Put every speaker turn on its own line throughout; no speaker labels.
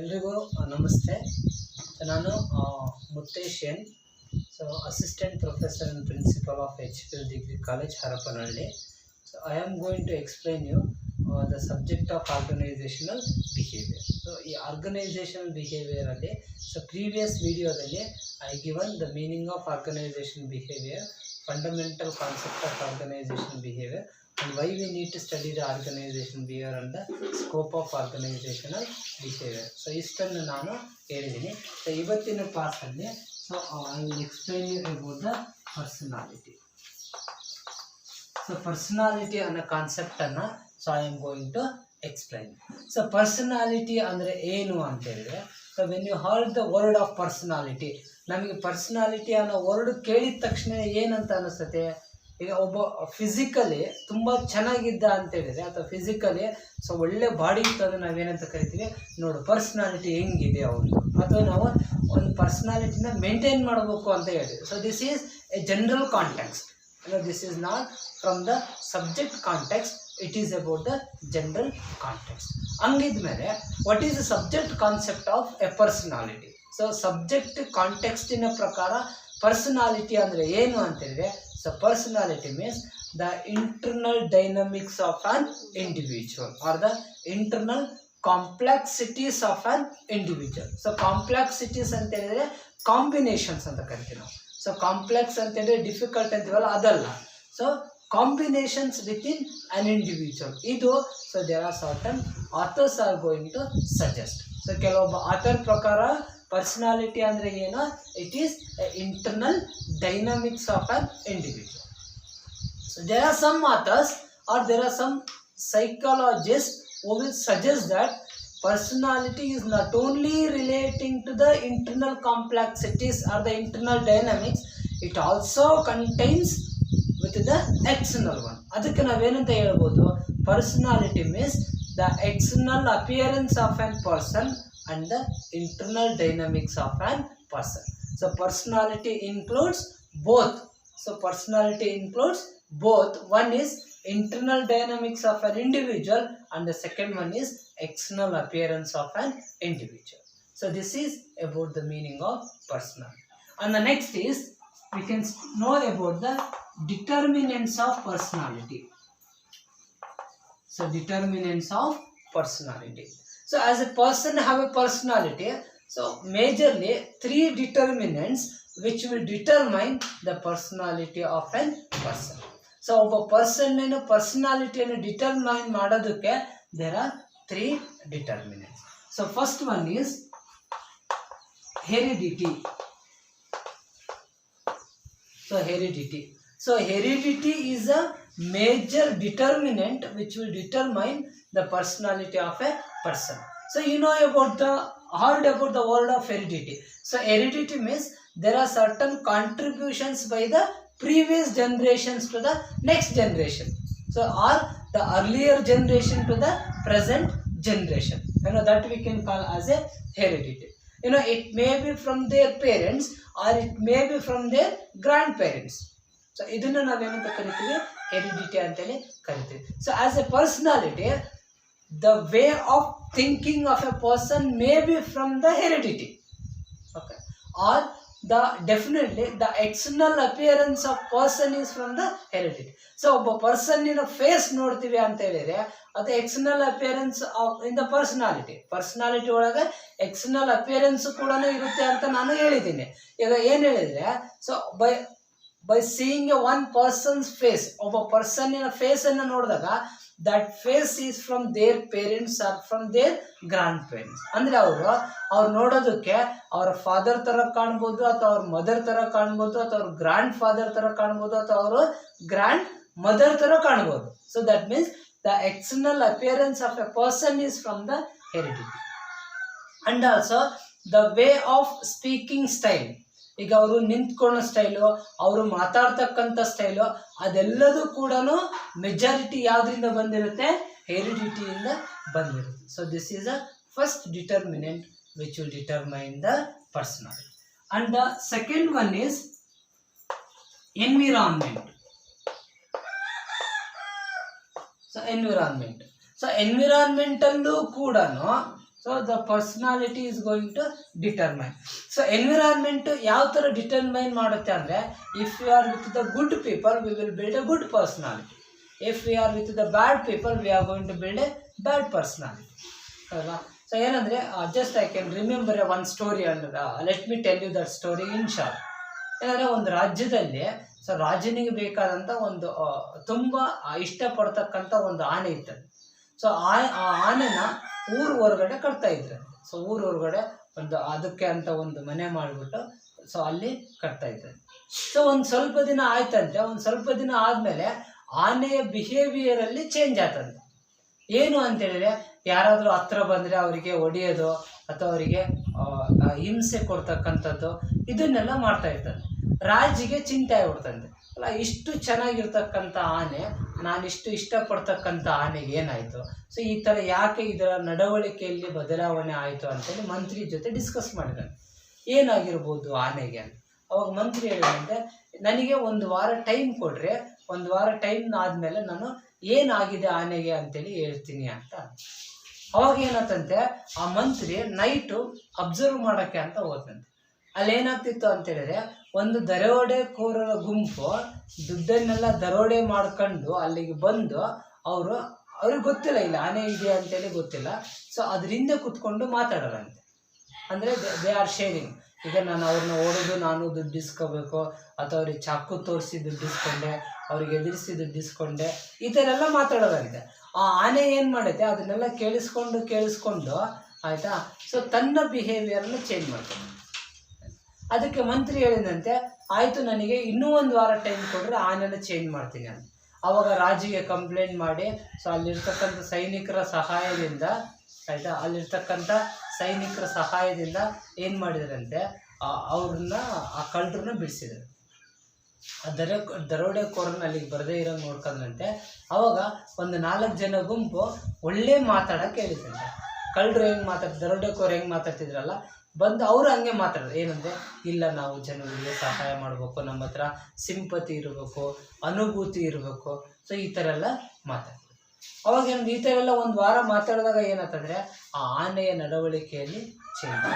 ಎಲ್ರಿಗೂ ನಮಸ್ತೆ. ನಾನು Muttesh N. So assistant professor and principal of HPL Degree College, Harapanhalli. So I am going to explain you the subject of organizational behavior. So ಈ organizational behavior ಅಲ್ಲಿ previous videoದಲ್ಲಿ I given the meaning of organizational behavior, fundamental concept of organizational behavior, and why we need to study the organizational behavior and the scope of organizational behavior. So ಇಷ್ಟನ್ನು ನಾನು ಹೇಳಿದ್ದೀನಿ. So ಇವತ್ತಿನ ಕ್ಲಾಸಲ್ಲಿ I will explain you about the personality. So personality ಅನ್ನೋ concept ಅನ್ನ I am going to explain. So personality ಅಂದ್ರೆ ಏನು ಅಂತ ಹೇಳಿದ್ರೆ, so when you heard the word of personality, ನಮಗೆ ಪರ್ಸನಾಲಿಟಿ ಅನ್ನೋ ವರ್ಡ್ ಕೇಳಿದ ತಕ್ಷಣ ಏನಂತ ಅನಿಸುತ್ತೆ? ಈಗ ಒಬ್ಬ ಫಿಸಿಕಲಿ ತುಂಬ ಚೆನ್ನಾಗಿದ್ದ ಅಂತ ಹೇಳಿದ್ರೆ, ಅಥವಾ ಫಿಸಿಕಲಿ ಒಳ್ಳೆ ಬಾಡಿ ಇತ್ತು ಅಂದರೆ ನಾವೇನಂತ ಕರಿತೀವಿ, ನೋಡು ಪರ್ಸನಾಲಿಟಿ ಹೆಂಗಿದೆ ಅವನು, ಅಥವಾ ನಾವು ಒಂದು ಪರ್ಸನಾಲಿಟಿನ ಮೇಂಟೈನ್ ಮಾಡಬೇಕು ಅಂತ ಹೇಳ್ತೀವಿ. So this is a general context. This is not from the subject context, it is about the general context. ಹಂಗಿದ್ಮೇಲೆ what is the subject concept of a personality? So subject ಕಾಂಟೆಕ್ಸ್ಟಿನ ಪ್ರಕಾರ ಪರ್ಸನಾಲಿಟಿ ಅಂದರೆ ಏನು ಅಂತ ಹೇಳಿದ್ರೆ, so personality means the internal dynamics of an individual or the internal complexities of an individual. So complexities ಅಂತ ಹೇಳಿದ್ರೆ combinations ಅಂತ ಕರಿತೀವಿ ನಾವು. ಸೊ ಕಾಂಪ್ಲೆಕ್ಸ್ ಅಂತ ಹೇಳಿದ್ರೆ ಡಿಫಿಕಲ್ಟ್ ಅಂತೀವಲ್ಲ, ಅದಲ್ಲ. So combinations with in an individual ಇದು. So there are certain authors are going to suggest. So ಕೆಲವೊಬ್ಬ ಆಥರ್ ಪ್ರಕಾರ ಪರ್ಸನಾಲಿಟಿ ಅಂದರೆ ಏನು? It is internal dynamics of an individual. So there are some authors or there are some psychologists who will suggest that personality is not only relating to the internal complexities or the internal dynamics, it also contains with the external one. ಅದಕ್ಕೆ ನಾವೇನಂತ ಹೇಳ್ಬೋದು? Personality means the external appearance of on person and the internal dynamics of an person. So personality includes both. So personality includes both. One is internal dynamics of an individual and the second one is external appearance of an individual. So this is about the meaning of personality. And the next is we can know about the determinants of personality. So determinants of personality. So as a person have a personality, so majorly three determinants which will determine the personality of an person. So ಒಬ್ಬ person ಪರ್ಸನಾಲಿಟಿಯನ್ನು determine ಮಾಡೋದಕ್ಕೆ there are three determinants. So first one is heredity. So heredity is a major determinant which will determine the personality of a person. So you know heard about the word of heredity. So heredity means there are certain contributions by the previous generations to the next generation. So or the earlier generation to the present generation. That we can call as a heredity. It may be from their parents or it may be from their grandparents. So ಇದನ್ನು ನಾವೇನಂತ ಕರಿತೀವಿ? Heredity ಅಂತೇಳಿ ಕರಿತೀವಿ. So as A personality, the way of thinking of a person may be from the heredity, okay, or definitely the external appearance of person is from the heredity. So ಒಬ್ಬ person face ನೋಡ್ತೀವಿ ಅಂತ ಹೇಳಿದ್ರೆ ಅದು external appearance in the personality ಒಳಗೆ external appearance ಕೂಡ ಇರುತ್ತೆ ಅಂತ ನಾನು ಹೇಳಿದ್ದೀನಿ. ಈಗ ಏನು ಹೇಳಿದ್ರೆ, so by seeing one person's face, ಒಬ್ಬ ಪರ್ಸನ್ನಿನ ಫೇಸ್ ಅನ್ನು ನೋಡಿದಾಗ that face is from their parents or from their grandparents. ಅಂದರೆ ಅವ್ರು ನೋಡೋದಕ್ಕೆ ಅವರ ಫಾದರ್ ಥರ ಕಾಣ್ಬೋದು, ಅಥವಾ ಅವ್ರ ಮದರ್ ಥರ ಕಾಣ್ಬೋದು, ಅಥವಾ ಅವ್ರ ಗ್ರ್ಯಾಂಡ್ ಫಾದರ್ ಥರ ಕಾಣ್ಬೋದು, ಅಥವಾ ಅವರು ಗ್ರ್ಯಾಂಡ್ ಮದರ್ ಥರ ಕಾಣ್ಬೋದು. So that means the external appearance of a person is from the heredity. And also the way of speaking style. ಈಗ ಅವರು ನಿಂತ್ಕೊಳ್ಳೋ ಸ್ಟೈಲು, ಅವರು ಮಾತಾಡ್ತಕ್ಕಂಥ ಸ್ಟೈಲು, ಅದೆಲ್ಲದೂ ಕೂಡ ಮೆಜಾರಿಟಿ ಯಾವುದರಿಂದ ಬಂದಿರುತ್ತೆ? ಹೆರಿಡಿಟಿಯಿಂದ ಬಂದಿರುತ್ತೆ. So this is a first determinant which will determine the personality. And the second one is environment. So ಎನ್ವಿರಾನ್ಮೆಂಟಲ್ಲೂ ಕೂಡ so the personality is going to determine. So environment ಯಾವ ಥರ ಡಿಟರ್ಮೈನ್ ಮಾಡುತ್ತೆ ಅಂದರೆ, if you are with the good people we will build a good personality, if we are with the bad people we are going to build a bad personality ಅಲ್ವಾ. So ಏನಂದರೆ just I can remember one story and let me tell you that story in short. ಏನಂದರೆ ಒಂದು ರಾಜ್ಯದಲ್ಲಿ so ರಾಜನಿಗೆ ಬೇಕಾದಂಥ ಒಂದು ತುಂಬ ಇಷ್ಟಪಡ್ತಕ್ಕಂಥ ಒಂದು ಆನೆ ಇರ್ತದೆ. ಸೊ ಆ ಆನೆನ ಊರು ಹೊರಗಡೆ ಕಟ್ತಾ ಇದ್ರು. ಸೊ ಊರು ಹೊರಗಡೆ ಒಂದು ಅದಕ್ಕೆ ಅಂತ ಒಂದು ಮನೆ ಮಾಡಿಬಿಟ್ಟು ಸೊ ಅಲ್ಲಿ ಕಟ್ತಾ ಇದ್ದಾರೆ. ಸೊ ಒಂದು ಸ್ವಲ್ಪ ದಿನ ಆಯ್ತಂತೆ. ಒಂದು ಸ್ವಲ್ಪ ದಿನ ಆದಮೇಲೆ ಆನೆಯ ಬಿಹೇವಿಯರಲ್ಲಿ ಚೇಂಜ್ ಆಯ್ತಂತೆ. ಏನು ಅಂತೇಳಿದರೆ, ಯಾರಾದರೂ ಹತ್ರ ಬಂದರೆ ಅವರಿಗೆ ಹೊಡೆಯೋದು ಅಥವಾ ಅವರಿಗೆ ಹಿಂಸೆ ಕೊಡ್ತಕ್ಕಂಥದ್ದು ಇದನ್ನೆಲ್ಲ ಮಾಡ್ತಾ ಇರ್ತಾರೆ. ರಾಜಿಗೆ ಚಿಂತೆ ಆಗ್ಬಿಡ್ತಂತೆ, ಅಲ್ಲ ಇಷ್ಟು ಚೆನ್ನಾಗಿರ್ತಕ್ಕಂಥ ಆನೆ, ನಾನಿಷ್ಟು ಇಷ್ಟಪಡ್ತಕ್ಕಂಥ ಆನೆಗೆ ಏನಾಯಿತು, ಸೊ ಈ ಥರ ಯಾಕೆ ಇದರ ನಡವಳಿಕೆಯಲ್ಲಿ ಬದಲಾವಣೆ ಆಯಿತು ಅಂತೇಳಿ ಮಂತ್ರಿ ಜೊತೆ ಡಿಸ್ಕಸ್ ಮಾಡಿದ್ದಾನೆ. ಏನಾಗಿರ್ಬೋದು ಆನೆಗೆ ಅಂತ. ಅವಾಗ ಮಂತ್ರಿ ಹೇಳಿದಂತೆ, ನನಗೆ ಒಂದು ವಾರ ಟೈಮ್ ಕೊಡ್ರೆ, ಒಂದು ವಾರ ಟೈಮ್ ಆದಮೇಲೆ ನಾನು ಏನಾಗಿದೆ ಆನೆಗೆ ಅಂತೇಳಿ ಹೇಳ್ತೀನಿ ಅಂತ. ಅವಾಗ ಏನಂತಂತೆ, ಆ ಮಂತ್ರಿ ನೈಟು ಅಬ್ಸರ್ವ್ ಮಾಡೋಕ್ಕೆ ಅಂತ ಹೋದಂತೆ. ಅಲ್ಲಿ ಏನಾಗ್ತಿತ್ತು ಅಂತೇಳಿದ್ರೆ, ಒಂದು ದರೋಡೆಕೋರರ ಗುಂಪು ದುಡ್ಡನ್ನೆಲ್ಲ ದರೋಡೆ ಮಾಡ್ಕೊಂಡು ಅಲ್ಲಿಗೆ ಬಂದು ಅವ್ರಿಗೆ ಗೊತ್ತಿಲ್ಲ ಇಲ್ಲ ಆನೆ ಇದೆ ಅಂತೇಳಿ ಗೊತ್ತಿಲ್ಲ. ಸೊ ಅದರಿಂದ ಕುತ್ಕೊಂಡು ಮಾತಾಡೋರಂತೆ. ಅಂದರೆ ದೇ ಆರ್ ಶೇರಿಂಗ್. ಈಗ ನಾನು ಅವ್ರನ್ನ ಹೊಡೆದು ನಾನು ದುಡ್ಡು ಇಸ್ಕೋಬೇಕು, ಅಥವಾ ಅವ್ರಿಗೆ ಚಾಕು ತೋರಿಸಿ ದುಡ್ಡು ಇಸ್ಕೊಂಡೆ, ಅವ್ರಿಗೆ ಎದುರಿಸಿ ದುಡ್ಡು ಇಸ್ಕೊಂಡೆ, ಈ ಥರ ಎಲ್ಲ ಮಾತಾಡೋರಂತೆ. ಆ ಆನೆ ಏನು ಮಾಡುತ್ತೆ, ಅದನ್ನೆಲ್ಲ ಕೇಳಿಸ್ಕೊಂಡು ಆಯಿತಾ, ಸೊ ತನ್ನ ಬಿಹೇವಿಯರ್ನ ಚೇಂಜ್ ಮಾಡ್ತಾನೆ. ಅದಕ್ಕೆ ಮಂತ್ರಿ ಹೇಳಿದಂತೆ, ಆಯಿತು ನನಗೆ ಇನ್ನೂ ಒಂದು ವಾರ ಟೈಮ್ ಕೊಟ್ಟರೆ ಆನೆನ ಚೇಂಜ್ ಮಾಡ್ತೀನಿ ಅಂತ. ಆವಾಗ ರಾಜಿಗೆ ಕಂಪ್ಲೇಂಟ್ ಮಾಡಿ, ಸೊ ಅಲ್ಲಿರ್ತಕ್ಕಂಥ ಸೈನಿಕರ ಸಹಾಯದಿಂದ ಆಯಿತಾ, ಸೈನಿಕರ ಸಹಾಯದಿಂದ ಏನು ಮಾಡಿದ್ರಂತೆ, ಅವ್ರನ್ನ ಆ ಕಳ್ಳರನ್ನ ಬಿಡಿಸಿದ್ರು. ಆ ದರೋಡೆಕೋರನ್ನ ಅಲ್ಲಿಗೆ ಬರದೇ ಇರೋಂಗೆ ನೋಡ್ಕೊಂಡ್ರಂತೆ. ಅವಾಗ ಒಂದು 4 ಜನ ಗುಂಪು ಒಳ್ಳೆ ಮಾತಾಡೋಕೆ ಹೇಳಿದಂತೆ. ಕಳ್ಳರು ಹೆಂಗೆ ದರೋಡೆಕೋರು ಹೆಂಗೆ ಮಾತಾಡ್ತಿದ್ರಲ್ಲ, ಬಂದು ಅವರು ಹಂಗೆ ಮಾತಾಡೋದು. ಏನಂದರೆ, ಇಲ್ಲ ನಾವು ಜನಗಳಿಗೆ ಸಹಾಯ ಮಾಡಬೇಕು, ನಮ್ಮ ಹತ್ರ ಸಿಂಪತಿ ಇರಬೇಕು, ಅನುಭೂತಿ ಇರಬೇಕು, ಸೊ ಈ ಥರ ಎಲ್ಲ ಮಾತಾಡ್ತಾರೆ. ಅವಾಗ ಏನು ಈ ಥರ ಎಲ್ಲ ಒಂದು ವಾರ ಮಾತಾಡಿದಾಗ ಏನಾಗ್ತಂದರೆ, ಆ ಆನೆಯ ನಡವಳಿಕೆಯಲ್ಲಿ ಚೇಂಜ್.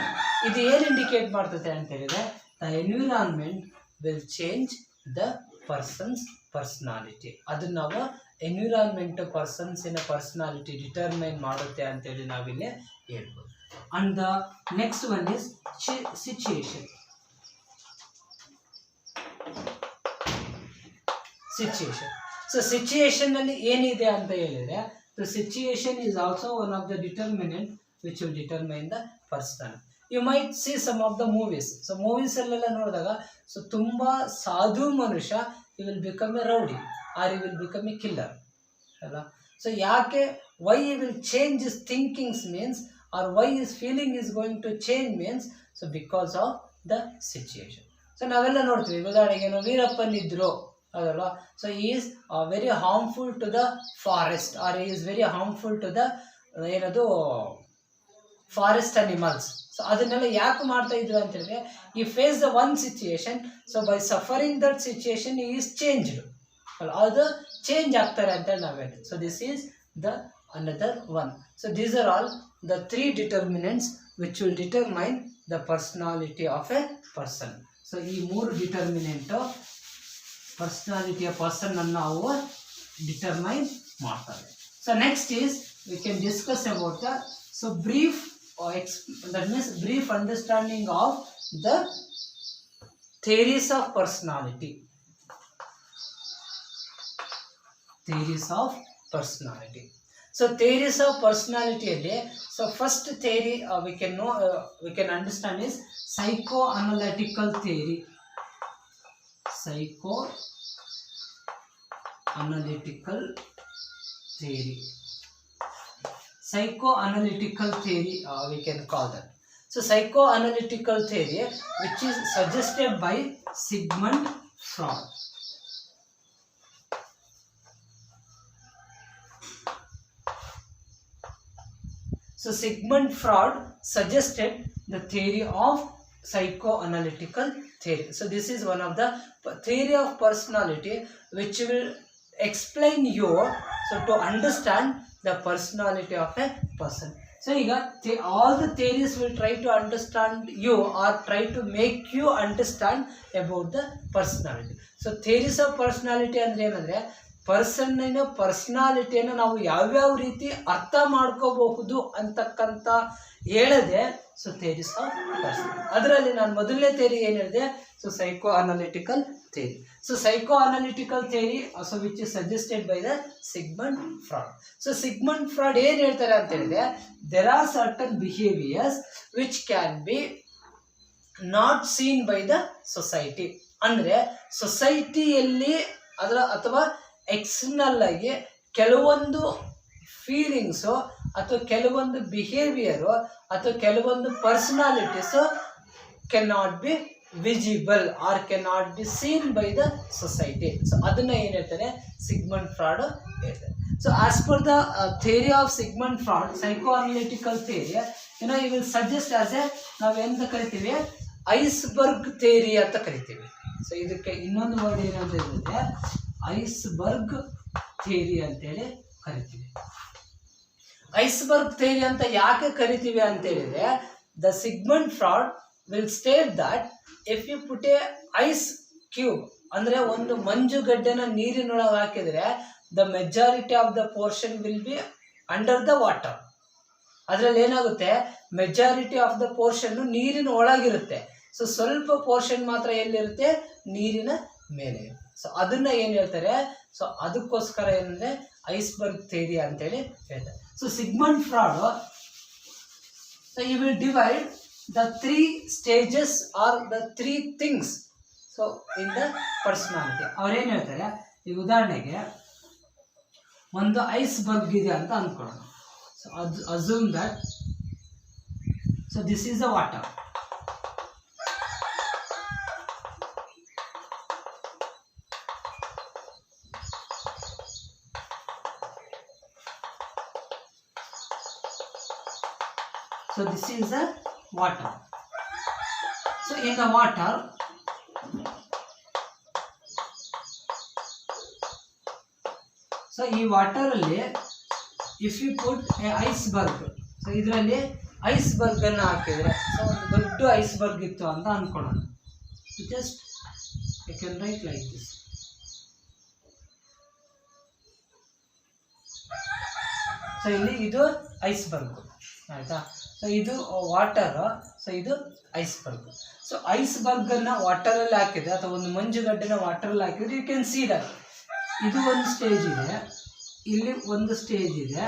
ಇದು ಏನು ಇಂಡಿಕೇಟ್ ಮಾಡ್ತದೆ ಅಂತ ಹೇಳಿದರೆ, the environment will change the persons personality. ಅದನ್ನು ನಾವು ಎನ್ವಿರಾನ್ಮೆಂಟ್ ಪರ್ಸನ್ಸಿನ ಪರ್ಸ್ನಾಲಿಟಿ ಡಿಟರ್ಮೈನ್ ಮಾಡುತ್ತೆ ಅಂತೇಳಿ ನಾವಿಲ್ಲಿ ಹೇಳ್ಬೋದು. And the next one is situation. So situation ನಲ್ಲಿ ಏನಿದೆ ಅಂತ ಹೇಳಿದ್ರೆ, the situation is also one of the determinant which will determine the personality. You might see some of the movies. So movies ಅಲ್ಲೆಲ್ಲ ನೋಡಿದಾಗ, ಸೊ ತುಂಬ ಸಾಧು ಮನುಷ್ಯ he will become a rowdy or he will become a killer ಅಲ್ಲ. So ಯಾಕೆ, why he will change his thinkings means, or why his feeling is going to change means, so because of the situation. So ನಾವೆಲ್ಲ ನೋಡ್ತೀವಿ, ಉದಾಹರಣೆಗೆ ವೀರಪ್ಪನ್ ಇದ್ರು ಅದಲ್ವಾ, so he is very harmful to the forest, or he is very harmful to the ಏನದು forest animals. So ಅದನ್ನೆಲ್ಲ ಯಾಕೆ ಮಾಡ್ತಾ ಇದ್ರು ಅಂತ ಹೇಳಿದ್ರೆ, ಈ face the one situation, so by suffering that situation ಈ ಈಸ್ ಚೇಂಜ್ಡ್ ಅಲ್ಲ, ಅದು ಚೇಂಜ್ ಆಗ್ತಾರೆ ಅಂತೇಳಿ ನಾವು ಹೇಳ್ತೀವಿ. So this is the another one. So these are all the 3 determinants which will determine the personality of a person. So ಈ 3 determinant ಪರ್ಸನಾಲಿಟಿಯ person ಅನ್ನು ನಾವು ಡಿಟರ್ಮೈನ್ ಮಾಡ್ತಾರೆ. So next is we can discuss about the brief that means brief understanding of the theories of personality. So theories of personality alli, so first theory we can understand is psychoanalytical theory. Psychoanalytical theory we can call that. So psychoanalytical theory which is suggested by Sigmund Freud. So Sigmund Freud suggested the theory of psychoanalytical theory. So this is one of the theory of personality which will explain you, so to understand the personality of a person. So ಈಗ all the theories will try to understand you or try to make you understand about the personality. So theories of personality ಅಂದ್ರೆ ಏನಂದ್ರೆ ಪರ್ಸನ್ನಿನ ಪರ್ಸನಾಲಿಟಿಯನ್ನು ನಾವು ಯಾವ್ಯಾವ ರೀತಿ ಅರ್ಥ ಮಾಡ್ಕೋಬಹುದು ಅಂತಕ್ಕಂಥ ಹೇಳದೆ ಸೊ ಥಿಯರೀಸ್ ಆಫ್ ಪರ್ಸನ್. ಅದರಲ್ಲಿ ನಾನು ಮೊದಲನೇ ಥಿಯರಿ ಏನು ಹೇಳಿದೆ, so psycho analytical theory. So psycho analytical theory so which is suggested by the Sigmund Freud. So Sigmund Freud ಏನು ಹೇಳ್ತಾರೆ ಅಂತ ಹೇಳಿದ್ರೆ, there are certain behaviours which can be not seen by the society. ಅಂದರೆ ಸೊಸೈಟಿಯಲ್ಲಿ ಅದರ ಅಥವಾ external ಆಗಿ ಕೆಲವೊಂದು ಫೀಲಿಂಗ್ಸು ಅಥವಾ ಕೆಲವೊಂದು ಬಿಹೇವಿಯರು ಅಥವಾ ಕೆಲವೊಂದು personalities can not be visible or can not be seen by the society. So ಅದನ್ನ ಏನು ಹೇಳ್ತಾರೆ, ಸಿಗ್ಮಂಡ್ ಫ್ರಾಯ್ಡ್ ಹೇಳ್ತಾರೆ. So as per the theory of Sigmund Freud, psycho analytical theory you will suggest as a ನಾವೆಂತ ಕರಿತೀವಿ, iceberg theory ಅಂತ ಕರಿತೀವಿ. So ಇದಕ್ಕೆ ಇನ್ನೊಂದು ವರ್ಡ್ ಏನಂತ ಹೇಳಿದ್ರೆ ಐಸ್ಬರ್ಗ್ ಥಿಯರಿ ಅಂತೇಳಿ ಕರಿತೀವಿ. ಐಸ್ಬರ್ಗ್ ಥಿಯರಿ ಅಂತ ಯಾಕೆ ಕರಿತೀವಿ ಅಂತ ಹೇಳಿದ್ರೆ, the Sigmund Freud will state that if you put a ice cube ಅಂದ್ರೆ ಒಂದು ಮಂಜುಗಡ್ಡೆನ ನೀರಿನೊಳಗೆ ಹಾಕಿದ್ರೆ the majority of the portion will be under the water. ಅದರಲ್ಲಿ ಏನಾಗುತ್ತೆ, ಮೆಜಾರಿಟಿ ಆಫ್ ದ ಪೋರ್ಷನ್ ನೀರಿನ ಒಳಗಿರುತ್ತೆ. ಸೊ ಸ್ವಲ್ಪ ಪೋರ್ಷನ್ ಮಾತ್ರ ಎಲ್ಲಿರುತ್ತೆ, ನೀರಿನ ಮೇಲೆ. ಸೊ ಅದನ್ನ ಏನು ಹೇಳ್ತಾರೆ, ಸೊ ಅದಕ್ಕೋಸ್ಕರ ಏನಂದ್ರೆ ಐಸ್ಬರ್ಗ್ ಥಿಯರಿ ಅಂತೇಳಿ ಹೇಳ್ತಾರೆ. So Sigmund Freud so you will divide the 3 stages or the 3 things so in the personality. ಅವ್ರೇನು ಹೇಳ್ತಾರೆ, ಈಗ ಉದಾಹರಣೆಗೆ ಒಂದು ಐಸ್ಬರ್ಗ್ ಇದೆ ಅಂತ ಅಂದ್ಕೊಳ್ಳೋಣ. So assume that so this is the water. So this is the water. So in the water, so ಈ water ಅಲ್ಲಿ if you put a iceberg, so ಇದರಲ್ಲಿ ಐಸ್ಬರ್ಗ್ ಅನ್ನು ಹಾಕಿದ್ರೆ, ಸೊ ಒಂದು ದೊಡ್ಡ ಐಸ್ಬರ್ಗ್ ಇತ್ತು ಅಂತ ಅನ್ಕೊಳ್ಳೋಣ. Just I can write like this. So ಇಲ್ಲಿ ಇದು ಐಸ್ಬರ್ಗ್ ಆಯ್ತಾ. ಸೊ ಇದು ವಾಟರ್, ಸೊ ಇದು ಐಸ್ಬರ್ಗ್. ಸೊ ಐಸ್ಬರ್ಗ್ ಅನ್ನ ವಾಟರ್ ಅಲ್ಲಿ ಹಾಕಿದ್ರೆ ಅಥವಾ ಒಂದು ಮಂಜುಗಡ್ಡೆನ ವಾಟರ್ ಅಲ್ಲಿ ಹಾಕಿದ್ರೆ ಯು ಕ್ಯಾನ್ ಸಿ ದಟ್ ಇದು ಒಂದು ಸ್ಟೇಜ್ ಇದೆ, ಇಲ್ಲಿ ಒಂದು ಸ್ಟೇಜ್ ಇದೆ,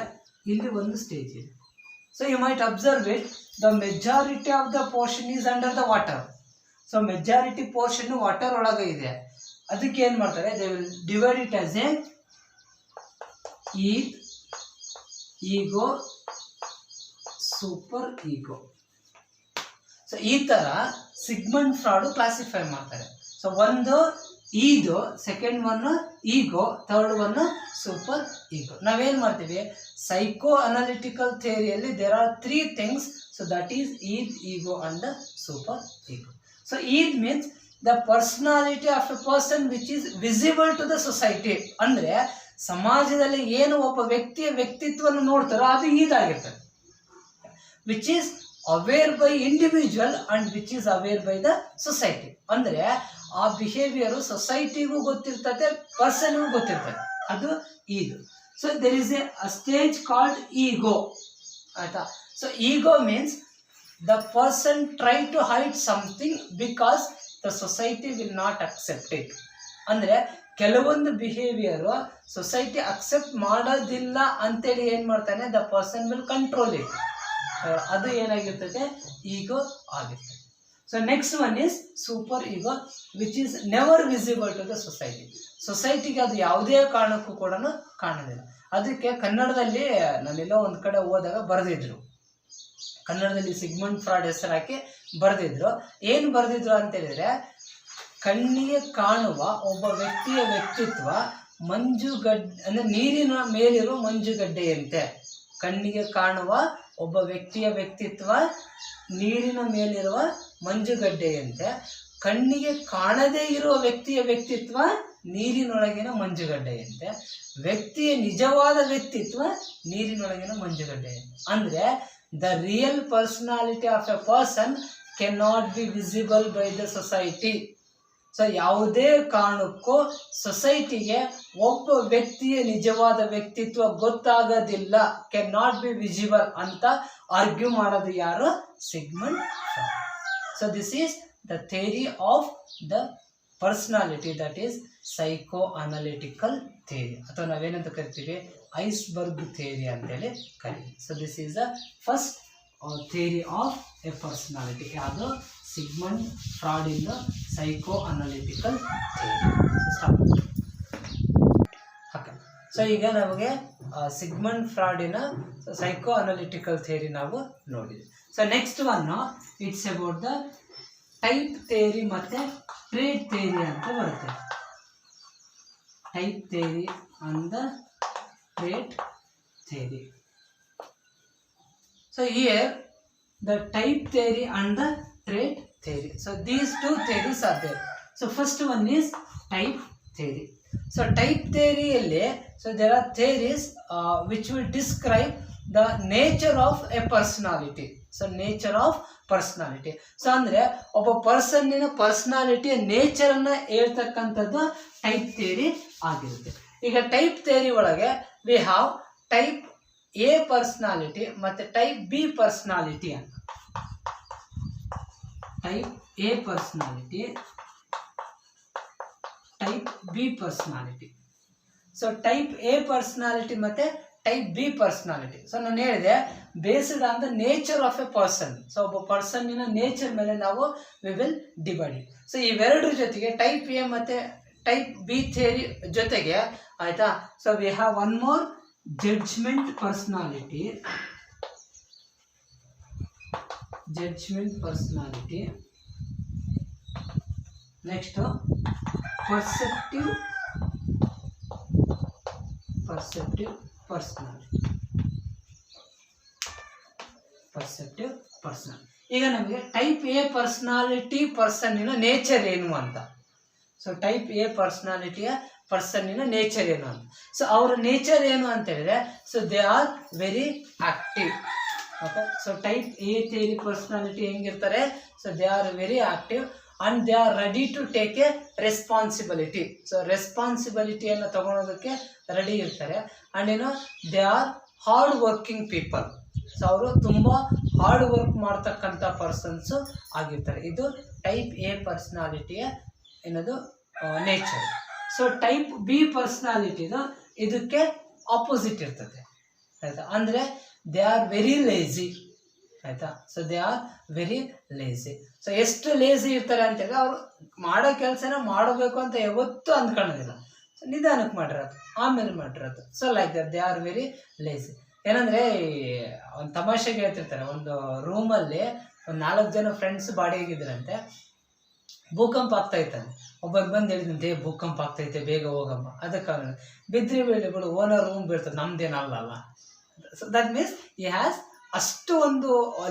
ಇಲ್ಲಿ ಒಂದು ಸ್ಟೇಜ್ ಇದೆ. So you might observe it, the majority of the portion is under the water. So majority portion water ಒಳಗೆ ಇದೆ. ಅದಕ್ಕೆ ಏನು ಮಾಡ್ತಾರೆ, they will divide it as a id, ego, super ego. So ಈ ತರ ಸಿಗ್ಮಂಡ್ ಫ್ರಾಯ್ಡ್ ಕ್ಲಾಸಿಫೈ ಮಾಡ್ತಾರೆ. So ಒಂದು id, second one ego, third one super ego. ನಾವೇನ್ ಮಾಡ್ತೀವಿ, ಸೈಕೋ ಅನಾಲಿಟಿಕಲ್ ಥಿಯರಿಯಲ್ಲಿ there are 3 things. So that is id, ego and super ego. So id means the personality of a person which is visible to the society. ಅಂದ್ರೆ ಸಮಾಜದಲ್ಲಿ ಏನು ಒಬ್ಬ ವ್ಯಕ್ತಿಯ ವ್ಯಕ್ತಿತ್ವವನ್ನು ನೋಡ್ತಾರೋ ಅದು ಈದಾಗಿರ್ತದೆ. Which is aware by individual and which is aware by the society. ಅಂದರೆ ಆ ಬಿಹೇವಿಯರು ಸೊಸೈಟಿಗೂ ಗೊತ್ತಿರ್ತದೆ, ಪರ್ಸನ್ಗೂ ಗೊತ್ತಿರ್ತದೆ. ಅದು ಇದು. So there is a stage called ego ಆಯ್ತಾ. So ego means the person try to hide something because the society will not accept it. ಅಂದರೆ ಕೆಲವೊಂದು ಬಿಹೇವಿಯರು ಸೊಸೈಟಿ ಅಕ್ಸೆಪ್ಟ್ ಮಾಡೋದಿಲ್ಲ ಅಂತೇಳಿ ಏನು ಮಾಡ್ತಾನೆ, the person will control it. ಅದು ಏನಾಗಿರ್ತದೆ, ego ಆಗಿರ್ತದೆ. So next one is super ego which is never visible to the society. ಸೊಸೈಟಿಗೆ ಅದು ಯಾವುದೇ ಕಾರಣಕ್ಕೂ ಕೂಡ ಕಾಣೋದಿಲ್ಲ. ಅದಕ್ಕೆ ಕನ್ನಡದಲ್ಲಿ ನಾನೆಲ್ಲೋ ಒಂದು ಕಡೆ ಹೋದಾಗ ಬರೆದಿದ್ರು, ಕನ್ನಡದಲ್ಲಿ ಸಿಗ್ಮಂಡ್ ಫ್ರಾಯ್ಡ್ ಹೆಸರು ಹಾಕಿ ಬರೆದಿದ್ರು. ಏನು ಬರೆದಿದ್ರು ಅಂತ ಹೇಳಿದ್ರೆ, ಕಣ್ಣಿಗೆ ಕಾಣುವ ಒಬ್ಬ ವ್ಯಕ್ತಿಯ ವ್ಯಕ್ತಿತ್ವ ಮಂಜುಗಡ್ಡೆ ಅಂದರೆ ನೀರಿನ ಮೇಲಿರುವ ಮಂಜುಗಡ್ಡೆಯಂತೆ. ಕಣ್ಣಿಗೆ ಕಾಣುವ ಒಬ್ಬ ವ್ಯಕ್ತಿಯ ವ್ಯಕ್ತಿತ್ವ ನೀರಿನ ಮೇಲಿರುವ ಮಂಜುಗಡ್ಡೆಯಂತೆ, ಕಣ್ಣಿಗೆ ಕಾಣದೇ ಇರುವ ವ್ಯಕ್ತಿಯ ವ್ಯಕ್ತಿತ್ವ ನೀರಿನೊಳಗಿನ ಮಂಜುಗಡ್ಡೆಯಂತೆ, ವ್ಯಕ್ತಿಯ ನಿಜವಾದ ವ್ಯಕ್ತಿತ್ವ ನೀರಿನೊಳಗಿನ ಮಂಜುಗಡ್ಡೆಯಂತೆ. ಅಂದರೆ the real personality of a person cannot be visible by the society. So ಯಾವುದೇ ಕಾರಣಕ್ಕೂ ಸೊಸೈಟಿಗೆ ಒಬ್ಬ ವ್ಯಕ್ತಿಯ ನಿಜವಾದ ವ್ಯಕ್ತಿತ್ವ ಗೊತ್ತಾಗೋದಿಲ್ಲ, ಕ್ಯಾನ್ ನಾಟ್ ಬಿ ವಿಸಿಬಲ್ ಅಂತ ಆರ್ಗ್ಯೂ ಮಾಡೋದು ಯಾರು? Sigmund Freud. So this is the theory of the personality, that is psycho analytical theory, ಅಥವಾ ನಾವೇನಂತ ಕರಿತೀವಿ ಐಸ್ಬರ್ಗ್ ಥಿಯರಿ ಅಂತೇಳಿ ಕರೀತೀವಿ. So this is the first theory of a personality, ಯಾವುದು? Sigmund Freud ಇಂದ ಸೈಕೋ ಅನಾಲಿಟಿಕಲ್ ಥಿಯರಿ. ಸೊ ಈಗ ನಮಗೆ Sigmund ಫ್ರಾಯ್ಡಿನ psycho analytical theory ನಾವು ನೋಡಿದ್ವಿ. So next one it's about the type theory ಮತ್ತು ಟ್ರೇಟ್ ಥಿಯರಿ ಅಂತ ಬರುತ್ತೆ. Type theory and the trait theory. So here the type theory and the trait theory. So these two theories are there. So first one is type theory. So type theory alli, so there are theories which will describe the nature of a personality. So nature of personality. So ಅಂದ್ರೆ ಒಬ್ಬ ಪರ್ಸನ್ನಿನ ಪರ್ಸನಾಲಿಟಿಯ ನೇಚರನ್ನು ಹೇಳ್ತಕ್ಕಂಥದ್ದು type theory ಆಗಿರುತ್ತೆ. ಈಗ type theory ಒಳಗೆ we have type A personality ಮತ್ತು type B personality ಅಂತ. Type A personality, type B personality. So type A personality ಮತ್ತು type B personality. So ನಾನು ಹೇಳಿದೆ based on the nature of a person. So ಒಬ್ಬ ಪರ್ಸನ್ನಿನ nature ಮೇಲೆ ನಾವು we will divide it. So ಇವೆರಡರ ಜೊತೆಗೆ type A ಮತ್ತು ಟೈಪ್ ಬಿ ಥಿಯರಿ ಜೊತೆಗೆ ಆಯಿತಾ. So we have one more judgment personality. Judgment personality. Next perceptive personality. Perceptive personality. ಈಗ ನಮಗೆ ಟೈಪ್ ಎ ಪರ್ಸನಾಲಿಟಿ ಪರ್ಸನ್ನಿನ ನೇಚರ್ ಏನು ಅಂತ. ಸೊ ಟೈಪ್ ಎ ಪರ್ಸನಾಲಿಟಿಯ ಪರ್ಸನ್ನಿನ ನೇಚರ್ ಏನು ಅಂತ. ಸೊ ಅವರ ನೇಚರ್ ಏನು ಅಂತ ಹೇಳಿದ್ರೆ, so they are very active. Okay, so type A theory personality ಹೆಂಗಿರ್ತಾರೆ? So they are very active and they are ready to take a responsibility. So ರೆಸ್ಪಾನ್ಸಿಬಿಲಿಟಿಯನ್ನು ತಗೊಳೋದಕ್ಕೆ ರೆಡಿ ಇರ್ತಾರೆ. ಆ್ಯಂಡ್ ಏನೋ they are hard working people. So ಅವರು ತುಂಬ hard work ಮಾಡ್ತಕ್ಕಂಥ persons ಆಗಿರ್ತಾರೆ. ಇದು ಟೈಪ್ ಎ ಪರ್ಸನಾಲಿಟಿಯ ಏನದು ನೇಚರ್. ಸೊ ಟೈಪ್ ಬಿ ಪರ್ಸನಾಲಿಟಿದು ಇದಕ್ಕೆ ಆಪೋಸಿಟ್ ಇರ್ತದೆ ಆಯಿತಾ. ಅಂದರೆ ದೇ ಆರ್ ವೆರಿ ಲೇಜಿ ಆಯಿತಾ. So they are very lazy. So ಎಷ್ಟು ಲೇಜಿ ಇರ್ತಾರೆ ಅಂತೇಳಿದ್ರೆ ಅವರು ಮಾಡೋ ಕೆಲಸನ ಮಾಡಬೇಕು ಅಂತ ಯಾವತ್ತೂ ಅಂದ್ಕೊಳ್ಳೋದಿಲ್ಲ. ಸೊ ನಿಧಾನಕ್ಕೆ ಮಾಡಿರೋದು, ಆಮೇಲೆ ಮಾಡಿರೋದು. So like that they are very lazy. ಏನಂದರೆ ಒಂದು ತಮಾಷೆಗೆ ಹೇಳ್ತಿರ್ತಾರೆ, ಒಂದು ರೂಮಲ್ಲಿ ಒಂದು 4 ಜನ ಫ್ರೆಂಡ್ಸ್ ಬಾಡಿಗೆಗಿದ್ರಂತೆ. ಭೂಕಂಪ ಆಗ್ತಾ ಇತ್ತಾನೆ. ಒಬ್ಬರು ಬಂದು ಹೇಳಿದಂತೆ ಭೂಕಂಪ ಆಗ್ತೈತೆ ಬೇಗ ಹೋಗಮ್ಮ. ಅದಕ್ಕೆ ಬಿದ್ರಿ ಬಿಡು ಓನರ್ ರೂಮ್ ಬೀಳ್ತದೆ, ನಮ್ದೇನಲ್ಲ. ಸೊ ದಟ್ ಮೀನ್ಸ್ ಈ ಹ್ಯಾಸ್ ಅಷ್ಟು ಒಂದು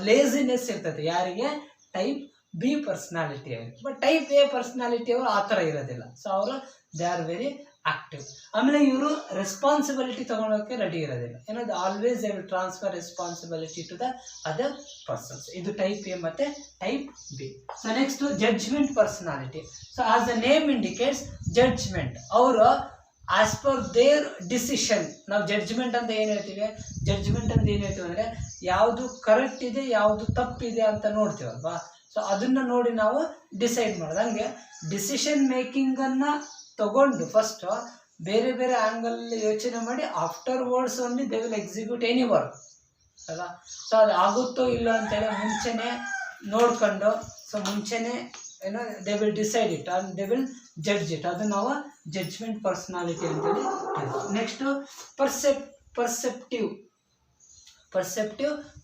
ಲೇಸಿನೆಸ್ ಇರ್ತದೆ. ಯಾರಿಗೆ? ಟೈಪ್ ಬಿ ಪರ್ಸನಾಲಿಟಿ ಅವರಿಗೆ. ಬಟ್ ಟೈಪ್ ಎ ಪರ್ಸನಾಲಿಟಿ ಅವರು ಆ ಥರ ಇರೋದಿಲ್ಲ. ಸೊ ಅವರು ದೇ ಆರ್ ವೆರಿ ಆಕ್ಟಿವ್. ಆಮೇಲೆ ಇವರು ರೆಸ್ಪಾನ್ಸಿಬಿಲಿಟಿ ತೊಗೊಳೋಕ್ಕೆ ರೆಡಿ ಇರೋದಿಲ್ಲ. ಏನದು always they will transfer responsibility to the other persons. ಇದು ಟೈಪ್ ಎ ಮತ್ತು type B. So next judgement personality. So as the name indicates judgement, ಅವರು ಆಸ್ ಪರ್ ದೇರ್ ಡಿಸಿಷನ್. ನಾವು judgement ಅಂತ ಏನು ಹೇಳ್ತೀವಿ? ಜಡ್ಜ್ಮೆಂಟ್ ಅಂತ ಏನು ಹೇಳ್ತೀವಿ ಅಂದರೆ ಯಾವುದು ಕರೆಕ್ಟ್ ಇದೆ ಯಾವುದು ತಪ್ಪಿದೆ ಅಂತ ನೋಡ್ತೀವಲ್ವಾ. ಸೊ ಅದನ್ನು ನೋಡಿ ನಾವು ಡಿಸೈಡ್ ಮಾಡೋದು. ಹಂಗೆ ಡಿಸಿಷನ್ ಮೇಕಿಂಗನ್ನು ತಗೊಂಡು ಫಸ್ಟು ಬೇರೆ ಬೇರೆ ಆ್ಯಂಗಲ್ ಯೋಚನೆ ಮಾಡಿ afterwards only they will execute any work ಅಲ್ಲ. ಸೊ ಅದು ಆಗುತ್ತೋ ಇಲ್ಲ ಅಂತೇಳಿ ಮುಂಚೆನೇ ನೋಡ್ಕೊಂಡು, ಸೊ ಮುಂಚೆನೇ ಏನೋ they will decide it and they will judge it. ಅದು ನಾವು ಜಡ್ಜ್ಮೆಂಟ್ ಪರ್ಸನಾಲಿಟಿ ಅಂತೇಳಿ. Next perceptive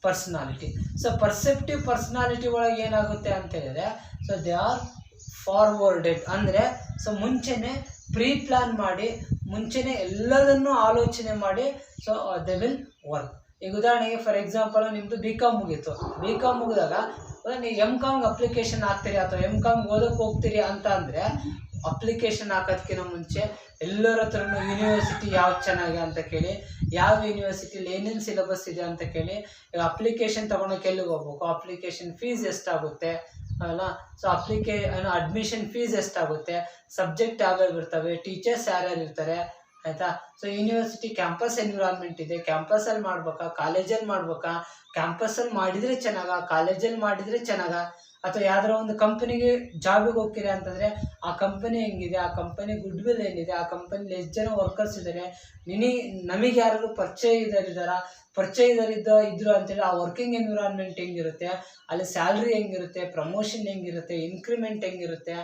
personality. So perceptive personality ಒಳಗೆ ಏನಾಗುತ್ತೆ ಅಂತ ಹೇಳಿದ್ರೆ, ಸೊ ದೇ ಆರ್ ಫಾರ್ವರ್ಡೆಡ್. ಅಂದರೆ ಸೊ ಮುಂಚೆನೇ ಪ್ರೀ ಪ್ಲ್ಯಾನ್ ಮಾಡಿ ಮುಂಚೆನೇ ಎಲ್ಲದನ್ನೂ ಆಲೋಚನೆ ಮಾಡಿ ಸೊ ದೇ ವಿಲ್ ವರ್ಕ್. ಈಗ ಉದಾಹರಣೆಗೆ ಫಾರ್ ಎಕ್ಸಾಂಪಲ್ ನಿಮ್ಮದು BCom ಮುಗೀತು. BCom ಮುಗಿದಾಗ ನೀವು MComಗೆ ಅಪ್ಲಿಕೇಶನ್ ಹಾಕ್ತೀರಿ ಅಥವಾ MComಗೆ ಓದೋಕ್ಕೆ ಹೋಗ್ತೀರಿ ಅಂತ ಅಂದರೆ ಅಪ್ಲಿಕೇಶನ್ ಹಾಕೋದಕ್ಕಿಂತ ಮುಂಚೆ ಎಲ್ಲರ ಹತ್ರನೂ ಯೂನಿವರ್ಸಿಟಿ ಯಾವ್ದು ಚೆನ್ನಾಗಿ ಅಂತ ಕೇಳಿ, ಯಾವ ಯೂನಿವರ್ಸಿಟಿಲಿ ಏನೇನು ಸಿಲೆಬಸ್ ಇದೆ ಅಂತ ಕೇಳಿ, ಈಗ ಅಪ್ಲಿಕೇಶನ್ ತೊಗೊಂಡೋಗಿ ಎಲ್ಲಿಗೆ ಹೋಗ್ಬೇಕು, ಅಪ್ಲಿಕೇಶನ್ ಫೀಸ್ ಎಷ್ಟಾಗುತ್ತೆ ಅಲ್ಲ, ಸೊ ಅಡ್ಮಿಷನ್ ಫೀಸ್ ಎಷ್ಟಾಗುತ್ತೆ, ಸಬ್ಜೆಕ್ಟ್ ಯಾವ್ಯಾವ ಇರ್ತವೆ, ಟೀಚರ್ಸ್ ಯಾರ್ಯಾರು ಇರ್ತಾರೆ ಆಯಿತಾ. ಸೊ ಯೂನಿವರ್ಸಿಟಿ ಕ್ಯಾಂಪಸ್ ಎನ್ವಿರಾನ್ಮೆಂಟ್ ಇದೆ, ಕ್ಯಾಂಪಸಲ್ಲಿ ಮಾಡ್ಬೇಕಾ, ಕಾಲೇಜಲ್ಲಿ ಮಾಡ್ಬೇಕಾ, ಕ್ಯಾಂಪಸಲ್ಲಿ ಮಾಡಿದರೆ ಚೆನ್ನಾಗ, ಕಾಲೇಜಲ್ಲಿ ಮಾಡಿದರೆ ಚೆನ್ನಾಗ, ಅಥವಾ ಯಾವ್ದಾರ ಒಂದು ಕಂಪನಿಗೆ ಜಾಬಿಗೆ ಹೋಗ್ತೀರಾ ಅಂತಂದರೆ ಆ ಕಂಪನಿ ಹೆಂಗಿದೆ, ಆ ಕಂಪನಿ ಗುಡ್ ವಿಲ್ ಏನಿದೆ, ಆ ಕಂಪನಿಲಿ ಎಷ್ಟು ಜನ ವರ್ಕರ್ಸ್ ಇದ್ದಾರೆ, ನಮಗೆ ಯಾರು ಪರಿಚಯದರಿದ್ರು ಅಂತೇಳಿ ಆ ವರ್ಕಿಂಗ್ ಎನ್ವಿರಾನ್ಮೆಂಟ್ ಹೆಂಗಿರುತ್ತೆ, ಅಲ್ಲಿ ಸ್ಯಾಲ್ರಿ ಹೆಂಗಿರುತ್ತೆ, ಪ್ರಮೋಷನ್ ಹೆಂಗಿರುತ್ತೆ, ಇನ್ಕ್ರಿಮೆಂಟ್ ಹೆಂಗಿರುತ್ತೆ,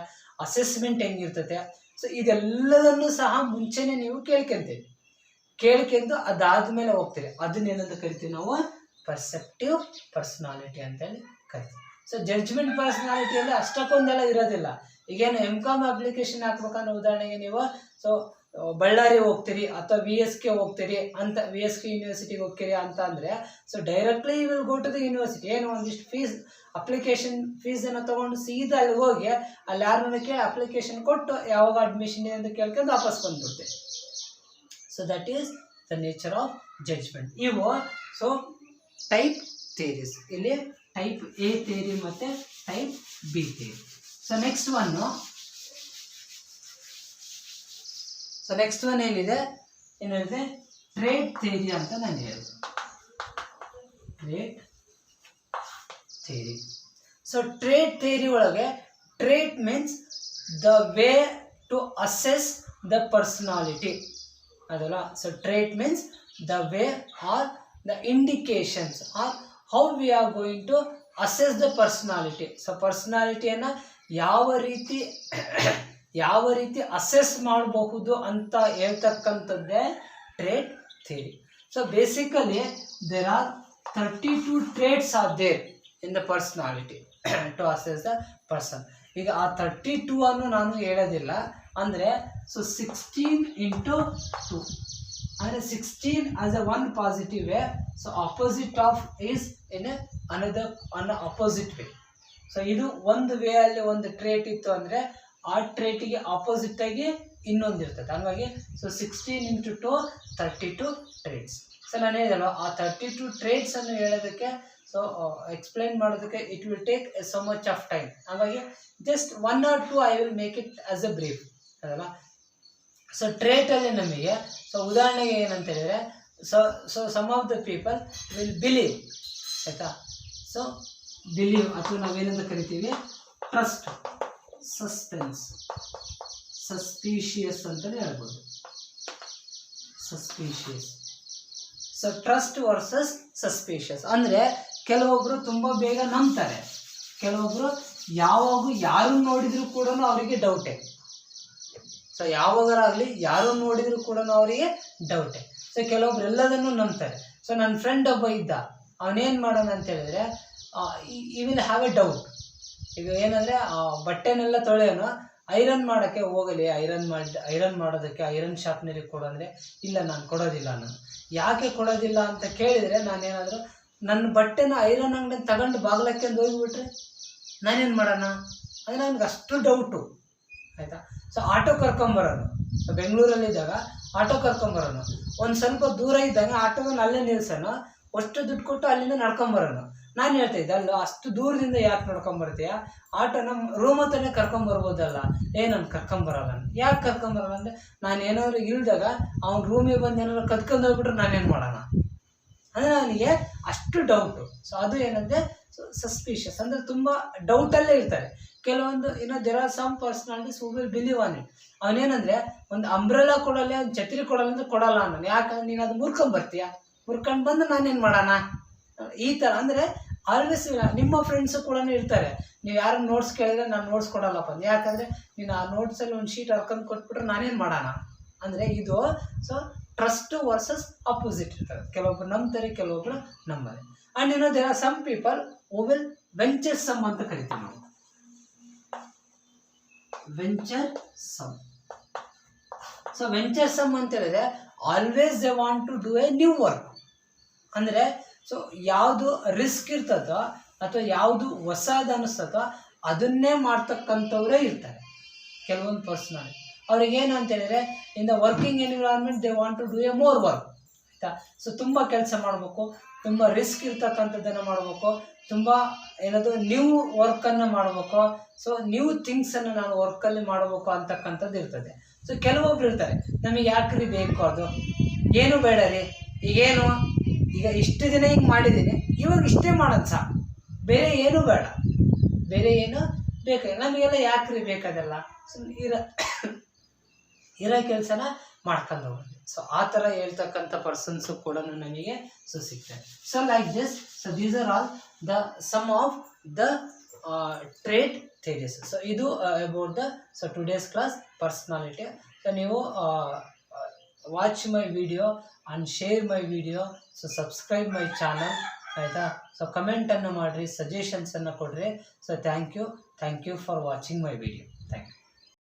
ಅಸೆಸ್ಮೆಂಟ್ ಹೆಂಗಿರ್ತದೆ. ಸೊ ಇದೆಲ್ಲದನ್ನು ಸಹ ಮುಂಚೆನೇ ನೀವು ಕೇಳ್ಕೊಂಡು ಅದಾದ್ಮೇಲೆ ಹೋಗ್ತೀರಿ. ಅದನ್ನೇನಂತ ಕರಿತೀವಿ ನಾವು ಪರ್ಸೆಪ್ಟಿವ್ ಪರ್ಸನಾಲಿಟಿ ಅಂತೇಳಿ ಕರಿತೀವಿ. ಸೊ ಜಡ್ಜ್ಮೆಂಟ್ ಪರ್ಸನಾಲಿಟಿಯಲ್ಲಿ ಅಷ್ಟಕ್ಕೊಂದೆಲ್ಲ ಇರೋದಿಲ್ಲ. ಈಗೇನು MCOM ಅಪ್ಲಿಕೇಶನ್ ಹಾಕ್ಬೇಕಂದ್ರೆ ಉದಾಹರಣೆಗೆ ನೀವು ಸೊ ಬಳ್ಳಾರಿ ಹೋಗ್ತೀರಿ ಅಥವಾ VSK ಹೋಗ್ತೀರಿ ಅಂತ, VSK ಯೂನಿವರ್ಸಿಟಿಗೆ ಹೋಗ್ತೀರಿ ಅಂತ ಅಂದರೆ so directly you will go to the university. ಏನು ಒಂದಿಷ್ಟು ಅಪ್ಲಿಕೇಶನ್ ಫೀಸನ್ನು ತೊಗೊಂಡು ಸೀದಾ ಅಲ್ಲಿಗೆ ಹೋಗಿ ಅಲ್ಲಿ ಯಾರನ್ನ ಕೇಳಿ ಅಪ್ಲಿಕೇಶನ್ ಕೊಟ್ಟು ಯಾವಾಗ ಅಡ್ಮಿಷನ್ ಇದೆ ಅಂತ ಕೇಳ್ಕೊಂಡು ವಾಪಸ್ ಬಂದ್ಬಿಡ್ತೀವಿ. So that is the nature of judgement. ಇವು ಸೊ ಟೈಪ್ ಥಿಯರೀಸ್. ಇಲ್ಲಿ ಟೈಪ್ A ಥಿಯರಿ ಮತ್ತು type B theory. So next one ಏನಿದೆ ಟ್ರೇಡ್ ಥಿಯರಿ ಅಂತ ನಾನು ಹೇಳಿದೆ. Trait theory. So trait theory ಒಳಗೆ trait means the way to assess the personality ಅದಲ್ಲ. So trait means the way are the indications are how we are going to assess the personality. So ಪರ್ಸನಾಲಿಟಿಯನ್ನು ಯಾವ ರೀತಿ assess ಮಾಡಬಹುದು ಅಂತ ಹೇಳ್ತಕ್ಕಂಥದ್ದೇ trait theory. So basically there are 32 traits are there in the personality to assess the person. ಈಗ ಆ 32 ಅನ್ನು ನಾನು ಹೇಳೋದಿಲ್ಲ, ಅಂದರೆ ಸೊ 16 into 2 ಅಂದರೆ 16 as a one positive way, so opposite of is in another opposite way. So ಇದು ಒಂದು way ಅಲ್ಲಿ ಒಂದು ಟ್ರೇಟ್ ಇತ್ತು ಅಂದರೆ ಆ ಟ್ರೇಟಿಗೆ ಆಪೋಸಿಟ್ ಆಗಿ ಇನ್ನೊಂದು ಇರ್ತದೆ. ಹಾಗಾಗಿ ಸೊ 16 into 2 32 traits. ಸೊ ನಾನು ಹೇಳಿದಲ್ಲ ಆ 32 traits ಅನ್ನು ಹೇಳೋದಕ್ಕೆ ಸೊ ಎಕ್ಸ್ಪ್ಲೈನ್ ಮಾಡೋದಕ್ಕೆ it will take so much of time. ಹಾಗಾಗಿ just 1 or 2 I will make it as a brief ಅದಲ್ಲ. ಸೊ ಟ್ರೇಟಲ್ಲಿ ನಮಗೆ ಸೊ ಉದಾಹರಣೆಗೆ ಏನಂತ ಹೇಳಿದರೆ so some of the people will believe ಆಯಿತಾ. ಸೊ ಬಿಲೀವ್ ಅಥವಾ ನಾವೇನಂತ ಕರಿತೀವಿ ಟ್ರಸ್ಟ್, ಸಸ್ಪೆನ್ಸ್, ಸಸ್ಪೀಷಿಯಸ್ ಅಂತಲೇ ಹೇಳ್ಬೋದು. Suspicious. So trust versus suspicious ಅಂದರೆ ಕೆಲವೊಬ್ಬರು ತುಂಬ ಬೇಗ ನಂಬ್ತಾರೆ, ಕೆಲವೊಬ್ಬರು ಯಾವಾಗೂ ಯಾರು ನೋಡಿದರೂ ಕೂಡ ಅವರಿಗೆ ಡೌಟೇ. ಸೊ ಯಾವಾಗಲಾಗಲಿ ಯಾರು ನೋಡಿದರೂ ಕೂಡ ಅವರಿಗೆ ಡೌಟೇ. ಸೊ ಕೆಲವೊಬ್ರು ಎಲ್ಲದನ್ನು ನಂಬ್ತಾರೆ. ಸೊ ನನ್ನ ಫ್ರೆಂಡ್ ಒಬ್ಬ ಇದ್ದ, ಅವನೇನು ಮಾಡೋಣ ಅಂತ ಹೇಳಿದ್ರೆ ಈ ವಿಲ್ ಹ್ಯಾವ್ ಎ ಡೌಟ್. ಈಗ ಏನಂದರೆ ಬಟ್ಟೆನೆಲ್ಲ ತೊಳೆಯೋನು, ಐರನ್ ಮಾಡೋಕ್ಕೆ ಹೋಗಲಿ, ಐರನ್ ಮಾಡೋದಕ್ಕೆ ಐರನ್ ಶಾರ್ಪ್ನರಿಗೆ ಕೊಡೋಂದರೆ ಇಲ್ಲ ನಾನು ಕೊಡೋದಿಲ್ಲ. ನಾನು ಯಾಕೆ ಕೊಡೋದಿಲ್ಲ ಅಂತ ಕೇಳಿದರೆ ನಾನೇನಾದರೂ ನನ್ನ ಬಟ್ಟೆನ ಐರನ್ ಅಂಗಡಿ ತಗೊಂಡು ಬಾಗ್ಲಕ್ಕೆ ಹೋಗಿಬಿಟ್ರೆ ನಾನೇನು ಮಾಡೋಣ ಅಂದರೆ ನನಗೆ ಅಷ್ಟು ಡೌಟು ಆಯಿತಾ. ಸೊ ಆಟೋ ಕರ್ಕೊಂಬರೋನು, ಸೊ ಬೆಂಗಳೂರಲ್ಲಿದ್ದಾಗ ಆಟೋ ಕರ್ಕೊಂಬರೋನು, ಒಂದು ಸ್ವಲ್ಪ ದೂರ ಇದ್ದಾಗ ಆಟೋವನ್ನು ಅಲ್ಲೇ ನಿಲ್ಸೋನು, ಅಷ್ಟು ದುಡ್ಡು ಕೊಟ್ಟು ಅಲ್ಲಿಂದ ನಡ್ಕೊಂಬರೋನು. ನಾನು ಹೇಳ್ತಾ ಇದ್ದೆ ಅಲ್ಲ ಅಷ್ಟು ದೂರದಿಂದ ಯಾಕೆ ನಡ್ಕೊಂಬರ್ತೀಯ, ಆಟೋನ ರೂಮ್ ಹತ್ರನೇ ಕರ್ಕೊಂಬರ್ಬೋದಲ್ಲ. ನಾನು ಕರ್ಕೊಂಬರಲ್ಲ. ಯಾಕೆ ಕರ್ಕೊಂಬರಲ್ಲ ಅಂದರೆ ನಾನು ಏನಾದ್ರು ಇಳಿದಾಗ ಅವ್ನು ರೂಮಿಗೆ ಬಂದು ಏನಾದ್ರು ಕದ್ಕೊಂಡು ಹೋಗ್ಬಿಟ್ರೆ ನಾನೇನು ಮಾಡೋಣ ಅಂದರೆ ನನಗೆ ಅಷ್ಟು ಡೌಟು. ಸೊ ಅದು ಏನಂದರೆ ಸೊ ಸಸ್ಪಿಷಿಯಸ್ ಅಂದರೆ ತುಂಬ ಡೌಟಲ್ಲೇ ಇರ್ತಾರೆ. ಕೆಲವೊಂದು there are some personalities who will believe on it. ಅವನೇನಂದರೆ ಒಂದು ಅಂಬ್ರೆಲಾ ಕೊಡಲ್ಲ, ಒಂದು ಛತ್ರಿ ಕೊಡಲ್ಲ ಅಂದರೆ ಕೊಡಲ್ಲ ನಾನು. ಯಾಕಂದ್ರೆ ನೀನು ಅದು ಮುರ್ಕೊಂಬರ್ತೀಯ, ಮುರ್ಕೊಂಡು ಬಂದು ನಾನೇನು ಮಾಡೋಣ ಈ ಥರ. ಅಂದರೆ ಆಲ್ವೇಸ್ ನಿಮ್ಮ ಫ್ರೆಂಡ್ಸು ಕೂಡ ಇರ್ತಾರೆ, ನೀವು ಯಾರು ನೋಟ್ಸ್ ಕೇಳಿದ್ರೆ ನಾನು ನೋಟ್ಸ್ ಕೊಡಲ್ಲಪ್ಪ, ಯಾಕಂದರೆ ನೀನು ಆ ನೋಟ್ಸಲ್ಲಿ ಒಂದು ಶೀಟ್ ಹರ್ಕೊಂಡು ಕೊಟ್ಬಿಟ್ರೆ ನಾನೇನು ಮಾಡೋಣ ಅಂದರೆ ಇದು. ಸೊ ಟ್ರಸ್ಟ್ ವರ್ಸಸ್ ಅಪೋಸಿಟ್ ಇರ್ತಾರೆ. ಕೆಲವೊಬ್ರು ನಂಬ್ತಾರೆ, ಕೆಲವೊಬ್ರು ನಂಬಲ್ಲ. And there are some people who will venturesome ಅಂತ ಕರಿತೀವಿ ನಾವು. Venturesome. So venturesome ಅಂತ ಹೇಳಿದ್ರೆ always they want to do a new work. ಅಂದರೆ ಸೊ ಯಾವುದು ರಿಸ್ಕ್ ಇರ್ತದೋ ಅಥವಾ ಯಾವುದು ಹೊಸದು ಅನ್ನಿಸ್ತದೋ ಅದನ್ನೇ ಮಾಡ್ತಕ್ಕಂಥವರೇ ಇರ್ತಾರೆ. ಕೆಲವೊಂದು ಪರ್ಸನಾಲಿಟಿ ಅವ್ರಿಗೆ ಏನು ಅಂತ ಹೇಳಿದ್ರೆ in the working environment they want to do a more work ಆಯಿತಾ. ಸೊ ತುಂಬ ಕೆಲಸ ಮಾಡಬೇಕು, ತುಂಬ ರಿಸ್ಕ್ ಇರ್ತಕ್ಕಂಥದ್ದನ್ನು ಮಾಡಬೇಕು, ತುಂಬ ಏನದು ನ್ಯೂ ವರ್ಕನ್ನು ಮಾಡಬೇಕು, ಸೊ ನ್ಯೂ ಥಿಂಗ್ಸನ್ನು ನಾನು ವರ್ಕಲ್ಲಿ ಮಾಡಬೇಕು ಅಂತಕ್ಕಂಥದ್ದು ಇರ್ತದೆ. ಸೊ ಕೆಲವೊಬ್ರು ಇರ್ತಾರೆ, ನಮಗೆ ಯಾಕ್ರಿ ಬೇಕು ಅದು, ಏನು ಬೇಡ ರೀ, ಈಗೇನು ಈಗ ಇಷ್ಟು ದಿನ ಹಿಂಗೆ ಮಾಡಿದ್ದೀನಿ, ಇವಾಗ ಇಷ್ಟೇ ಮಾಡೋದು ಸಾಕು, ಬೇರೆ ಏನೂ ಬೇಡ, ಬೇರೆ ಏನು ಬೇಕಾಗಿಲ್ಲ, ನಮಗೆಲ್ಲ ಯಾಕ್ರಿ ಬೇಕಾದಲ್ಲ, ಸೊ ಇರೋ ಕೆಲಸನ ಮಾಡ್ಕೊಂಡು ಹೋಗೋದು. ಸೊ ಆ ಥರ ಹೇಳ್ತಕ್ಕಂಥ ಪರ್ಸನ್ಸು ಕೂಡ ನಮಗೆ ಸೊ ಸಿಗ್ತಾರೆ. So like this, so these are all the some of the trait theories. So ಇದು about the so today's class personality. So ನೀವು watch my video and share my video, so subscribe my channel ಆಯಿತಾ. So ಕಮೆಂಟನ್ನು ಮಾಡಿರಿ, ಸಜೆಷನ್ಸನ್ನು ಕೊಡಿರಿ. So thank you for watching my video. Thank you.